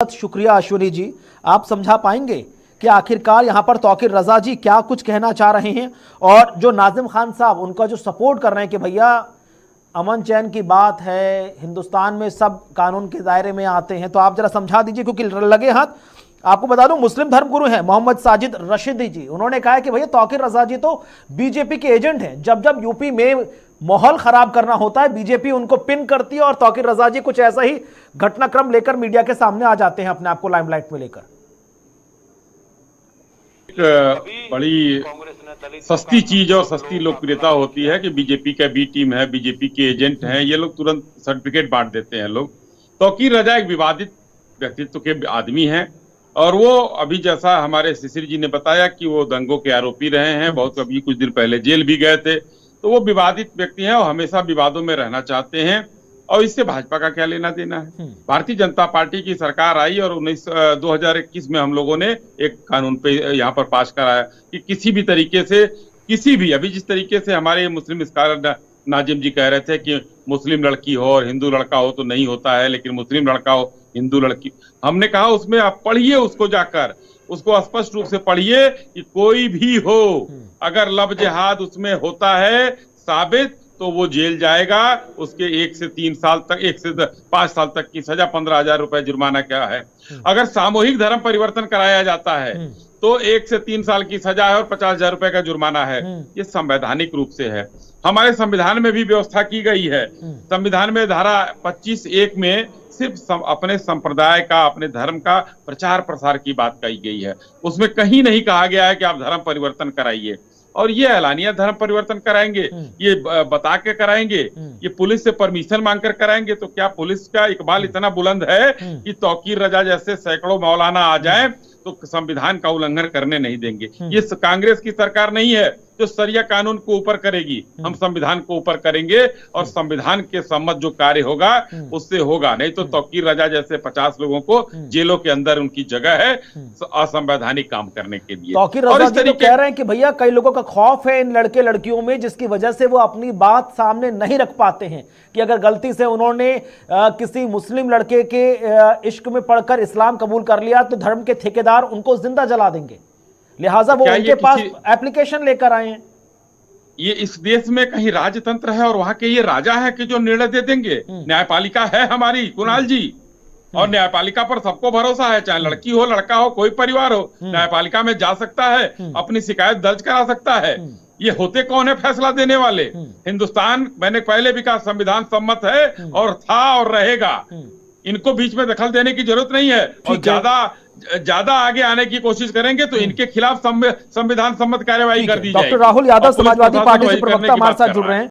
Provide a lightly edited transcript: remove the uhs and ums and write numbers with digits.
बहुत शुक्रिया अश्विनी जी। आप समझा पाएंगे कि आखिरकार यहाँ पर तौकीर रजा जी क्या कुछ कहना चाह रहे हैं, और जो नाजिम खान साहब उनका जो सपोर्ट कर रहे हैं कि भैया अमन चैन की बात है, हिंदुस्तान में सब कानून के दायरे में आते हैं। तो आप जरा समझा दीजिए, क्योंकि लगे हाथ आपको बता दूं मुस्लिम धर्मगुरु हैं मोहम्मद साजिद रशीदी जी, उन्होंने कहा है कि भैया तौकीर रजा जी तो बीजेपी के एजेंट हैं। जब जब यूपी में माहौल खराब करना होता है बीजेपी उनको पिन करती है, और तौकीर रजा जी कुछ ऐसा ही घटनाक्रम लेकर मीडिया के सामने आ जाते हैं अपने आप को लाइमलाइट में लेकर। बड़ी सस्ती चीज और सस्ती लोकप्रियता होती है कि बीजेपी का बी टीम है, बीजेपी के एजेंट हैं, ये लोग तुरंत सर्टिफिकेट बांट देते हैं लोग। तौकीर रजा एक विवादित व्यक्तित्व के आदमी हैं, और वो अभी जैसा हमारे शिशिर जी ने बताया कि वो दंगों के आरोपी रहे हैं, बहुत अभी कुछ दिन पहले जेल भी गए थे। तो वो विवादित व्यक्ति हैं और हमेशा विवादों में रहना चाहते हैं, और इससे भाजपा का क्या लेना देना है। भारतीय जनता पार्टी की सरकार आई और 2021 में हम लोगों ने एक कानून पे यहाँ पर पास कराया कि किसी भी तरीके से, किसी भी, अभी जिस तरीके से हमारे मुस्लिम स्कॉलर नाजिम जी कह रहे थे कि मुस्लिम लड़की हो और हिंदू लड़का हो तो नहीं होता है, लेकिन मुस्लिम लड़का हो हिंदू लड़की, हमने कहा उसमें आप पढ़िए, उसको जाकर उसको स्पष्ट रूप से पढ़िए कि कोई भी हो अगर लब जिहाद उसमें होता है साबित तो वो जेल जाएगा। उसके 1 से 3 साल तक, 1 से 5 साल तक की सजा, 15,000 रुपए जुर्माना क्या है। अगर सामूहिक धर्म परिवर्तन कराया जाता है तो 1 से 3 साल की सजा है और 50,000 रुपए का जुर्माना है। ये संवैधानिक रूप से है, हमारे संविधान में भी व्यवस्था की गई है। संविधान में धारा 25(1) में सिर्फ अपने संप्रदाय का, अपने धर्म का प्रचार प्रसार की बात कही गई है। उसमें कहीं नहीं कहा गया है कि आप धर्म परिवर्तन कराइए, और ये एलानिया धर्म परिवर्तन कराएंगे, ये बता के कराएंगे, ये पुलिस से परमिशन मांगकर कराएंगे। तो क्या पुलिस का इकबाल इतना बुलंद है कि तौकीर रजा जैसे सैकड़ों मौलाना आ जाएं तो संविधान का उल्लंघन करने नहीं देंगे। ये कांग्रेस की सरकार नहीं है जो सरिया कानून को ऊपर करेगी, हम संविधान को ऊपर करेंगे, और संविधान के सम्मत जो कार्य होगा उससे होगा। नहीं तो तौकीर रजा जैसे 50 लोगों को जेलों के अंदर उनकी जगह है असंवैधानिक काम करने के लिए। तौकीर रजा जी तो कह रहे हैं कि भैया कई लोगों का खौफ है इन लड़के लड़कियों में, जिसकी वजह से वो अपनी बात सामने नहीं रख पाते हैं कि अगर गलती से उन्होंने किसी मुस्लिम लड़के के इश्क में पड़कर इस्लाम कबूल कर लिया तो धर्म के ठेकेदार उनको जिंदा जला देंगे, लिहाजा वो उनके पास एप्लीकेशन लेकर आए हैं। ये इस देश में कहीं राजतंत्र है और वहां के ये राजा है कि जो निर्णय दे देंगे? न्यायपालिका है हमारी कुणाल जी, और न्यायपालिका पर सबको भरोसा है, चाहे लड़की हो लड़का हो कोई परिवार हो, न्यायपालिका में जा सकता है, अपनी शिकायत दर्ज करा सकता है। ये होते कौन है फैसला देने वाले? हिंदुस्तान, मैंने पहले भी कहा, संविधान सम्मत है और था और रहेगा। इनको बीच में दखल देने की जरूरत नहीं है, और ज्यादा आगे आने की कोशिश करेंगे तो इनके खिलाफ संविधान सम्मत कार्यवाही कर दी जाएगी। डॉक्टर राहुल यादव समाजवादी पार्टी से प्रवक्ता हमारे साथ जुड़ रहे हैं।